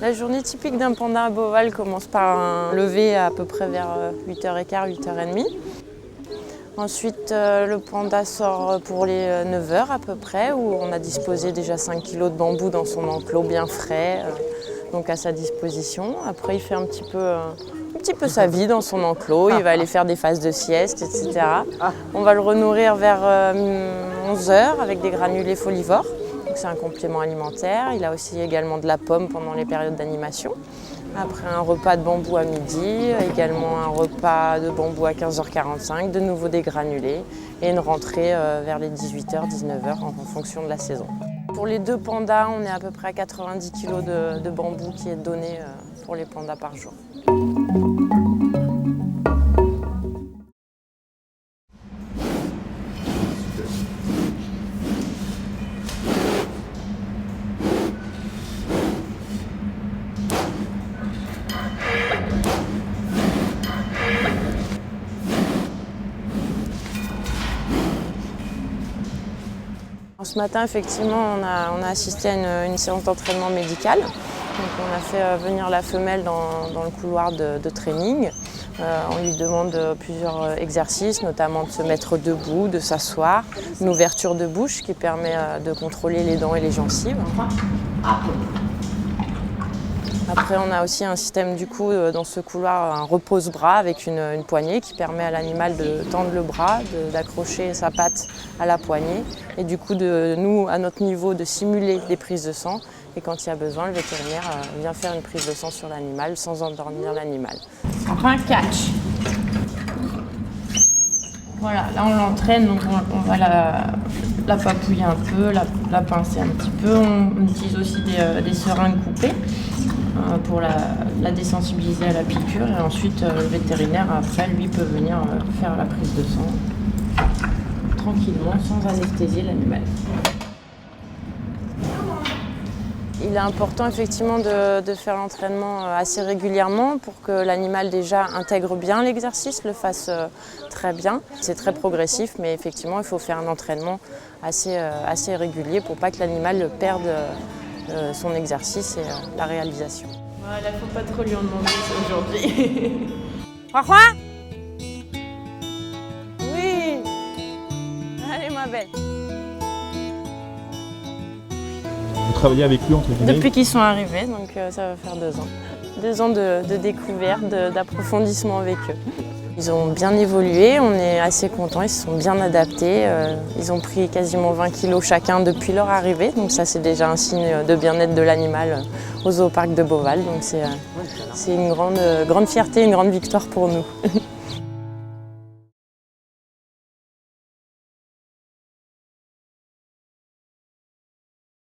La journée typique d'un panda à Beauval commence par un lever à peu près vers 8h15, 8h30. Ensuite, le panda sort pour les 9h à peu près, où on a disposé déjà 5 kg de bambou dans son enclos bien frais, donc à sa disposition. Après, il fait un petit peu sa vie dans son enclos, il va aller faire des phases de sieste, etc. On va le renourrir vers 11h avec des granulés folivores. C'est un complément alimentaire. Il a aussi également de la pomme pendant les périodes d'animation. Après un repas de bambou à midi, également un repas de bambou à 15h45, de nouveau des granulés et une rentrée vers les 18h, 19h en fonction de la saison. Pour les 2 pandas, on est à peu près à 90 kg de bambou qui est donné pour les pandas par jour. Ce matin, effectivement, on a assisté à une séance d'entraînement médical. Donc, on a fait venir la femelle dans le couloir de training. On lui demande plusieurs exercices, notamment de se mettre debout, de s'asseoir, une ouverture de bouche qui permet de contrôler les dents et les gencives. Après, on a aussi un système dans ce couloir, un repose-bras avec une poignée qui permet à l'animal de tendre le bras, d'accrocher sa patte à la poignée et du coup nous, à notre niveau, de simuler des prises de sang. Et quand il y a besoin, le vétérinaire vient faire une prise de sang sur l'animal sans endormir l'animal. Après un catch. Voilà, là on l'entraîne, donc on va la papouiller un peu, la pincer un petit peu. On utilise aussi des seringues coupées pour la désensibiliser à la piqûre. Et ensuite, le vétérinaire, après, lui, peut venir faire la prise de sang tranquillement, sans anesthésier l'animal. Il est important effectivement de faire l'entraînement assez régulièrement pour que l'animal déjà intègre bien l'exercice, le fasse très bien. C'est très progressif, mais effectivement il faut faire un entraînement assez régulier pour pas que l'animal perde son exercice et la réalisation. Voilà, il ne faut pas trop lui en demander aujourd'hui. Quoi? Oui. Allez ma belle. Vous travaillez avec lui entre guillemets? Depuis qu'ils sont arrivés, donc ça va faire 2 ans. 2 ans de découverte, d'approfondissement avec eux. Ils ont bien évolué, on est assez contents, ils se sont bien adaptés. Ils ont pris quasiment 20 kilos chacun depuis leur arrivée, donc ça c'est déjà un signe de bien-être de l'animal au zooparc de Beauval. Donc c'est une grande fierté, une grande victoire pour nous.